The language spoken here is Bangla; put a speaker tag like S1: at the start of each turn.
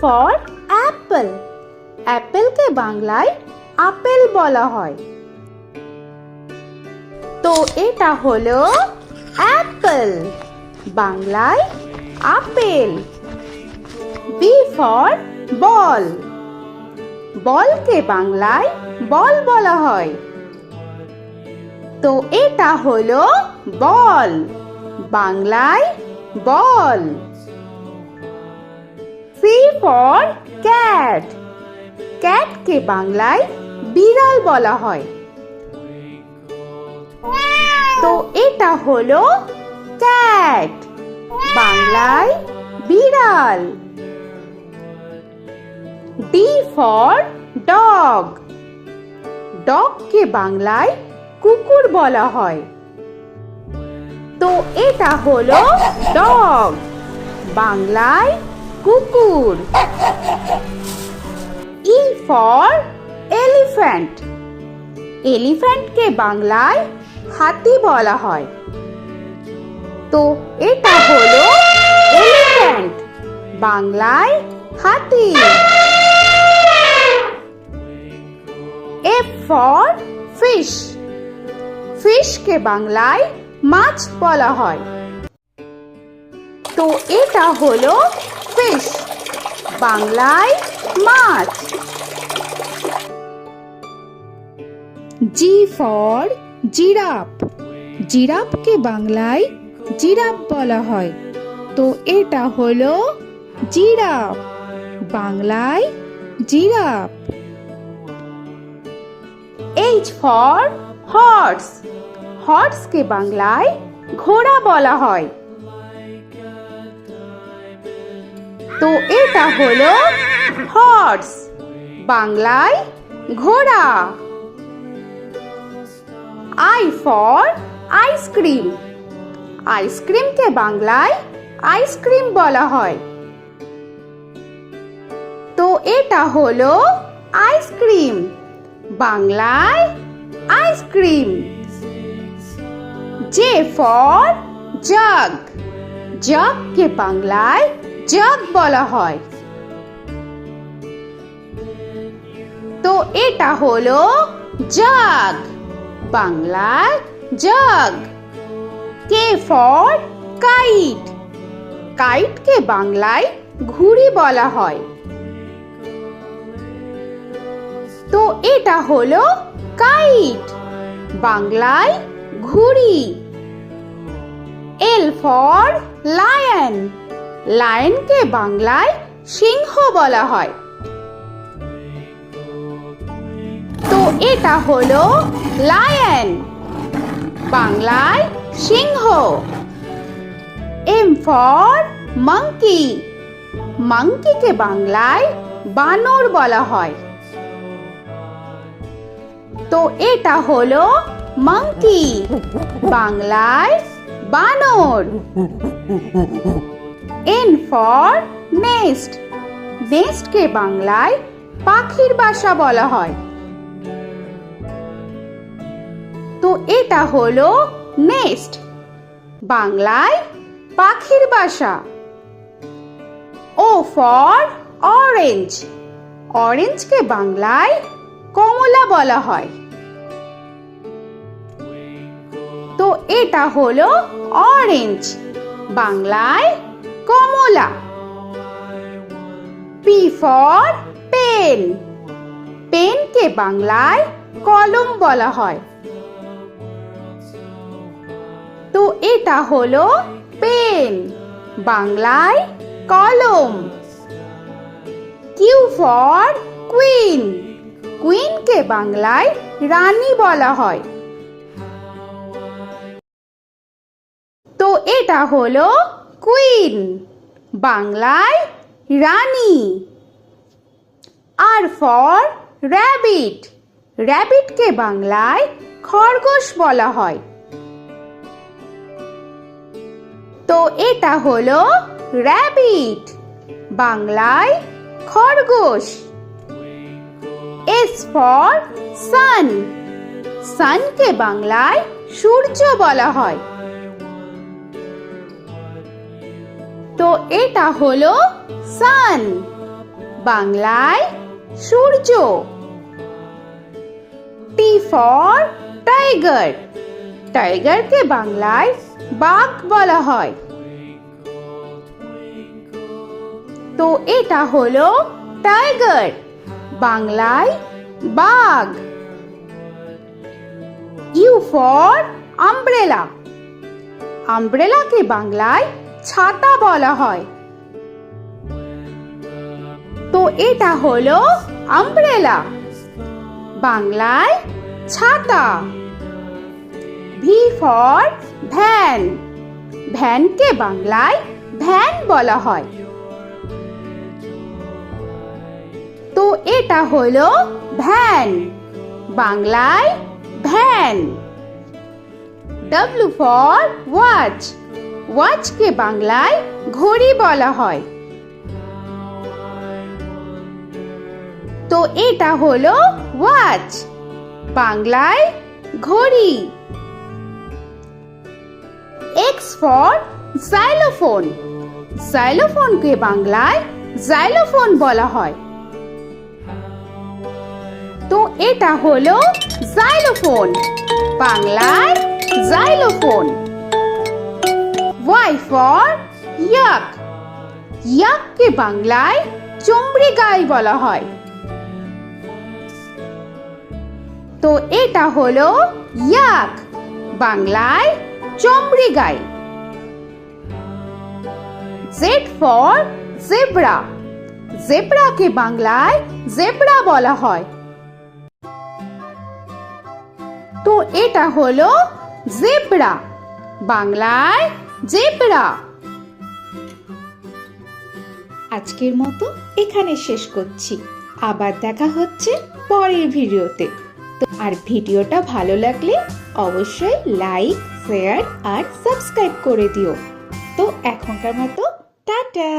S1: For Apple. অ্যাপেলকে বাংলায় আপেল বলা হয়। তো এটা হলো অ্যাপল, বাংলায় আপেল। B for ball. বলকে বাংলায় বল বলা হয়। তো এটা হলো বল, বাংলায় বল। C for cat. ক্যাটকে বাংলায় বিড়াল বলা হয়। তো এটা হলো ক্যাট, বাংলায় বিড়াল। D for dog. ডগকে বাংলায় কুকুর বলা হয়। তো এটা হলো ডগ, বাংলায় কুকুর। E for elephant. এলিফ্যান্টকে বাংলায় হাতি বলা হয়। তো এটা হলো এলিফ্যান্ট, বাংলায় হাতি। F for fish. ফিশকে বাংলায় মাছ বলা হয়। তো এটা হলো ফিশ, বাংলায় মাছ। G for giraffe. জিরাফকে বাংলায় জিরাফ বলা হয়। তো এটা হলো জিরাফ, বাংলায় জিরাফ। H for horse. হর্সকে বাংলায় ঘোড়া বলা হয়। তো এটা হলো হর্স, বাংলায় ঘোড়া। I for ice cream. আইসক্রিমকে বাংলায় আইসক্রিম বলা হয়। তো এটা হলো আইসক্রিম, বাংলায় আইসক্রিম। J for jug. জাগকে বাংলায় জাগ বলা হয়। তো এটা হলো জাগ, বাংলায় জাগ। K for kite. কাইটকে বাংলায় ঘুড়ি বলা হয়। তো এটা হলো কাইট, বাংলায় ঘুড়ি। L for lion. লায়নকে বাংলায় সিংহ বলা হয়। তো এটা হলো লায়ন, বাংলায় সিংহ। M for monkey. মাঙ্কিকে বাংলায় বানর বলা হয়। তো এটা হলো মাঙ্কি, বাংলায় বানর। N for nest. নেস্টকে বাংলায় পাখির বাসা বলা হয়। তো এটা হলো নেস্ট, বাংলায় পাখির বাসা। O for orange. অরেঞ্জকে বাংলায় কমলা বলা হয়। তো এটা হলো অরেঞ্জ, বাংলায় কমলা। P for pen. পেনকে বাংলায় কলম বলা হয়। তো এটা হলো পেন, বাংলায় কলম। Q for queen. কুইনকে বাংলায় রানী বলা হয়। তো এটা হলো কুইন, বাংলায় রানী। আর ফর র‍্যাবিট। র‍্যাবিটকে বাংলায় খরগোশ বলা হয়। তো এটা হলো র‍্যাবিট, বাংলায় খরগোশ। S for sun. সানকে বাংলায় সূর্য বলা হয়। তো এটা হলো সান, বাংলায় সূর্য। টি ফর টাইগার, টাইগারকে বাংলায় বাঘ বলা হয়। তো এটা হলো টাইগার, বাংলায় বাঘ। ইউ ফর আমব্রেলা, আমব্রেলাকে বাংলায় ছাতা বলা হয়। তো এটা হলো আমব্রেলা, বাংলায় ছাতা। ভি ফর ভ্যান, ভ্যানকে বাংলায় ভ্যান বলা হয়। তো এটা হলো ভ্যান, বাংলায় ভ্যান। ডব্লিউ ফর ওয়াচ, ওয়াচকে বাংলায় ঘড়ি বলা হয়। তো এটা হলো ওয়াচ, বাংলায় ঘড়ি। এক্স ফর জাইলোফোন, জাইলোফোনকে বাংলায় জাইলোফোন বলা হয়। তো এটা হলো জাইলোফোন, বাংলায় জাইলোফোন। ওয়াই ফর ইয়াক, ইয়াককে বাংলায় চমড়ি গাই বলা হয়। তো এটা হলো ইয়াক, বাংলায় চমড়ি গাই। জেড ফর জেব্রা, জেব্রাকে বাংলায় জেব্রা বলা হয়। তো এটা হলো জেব্রা, বাংলায় জেব্রা। আজকের মতো এখানে শেষ করছি, আবার দেখা হচ্ছে পরের ভিডিওতে। তো আর ভিডিওটা ভালো লাগলে অবশ্যই লাইক, শেয়ার আর সাবস্ক্রাইব করে দিও। তো এখনকার মতো টাটা।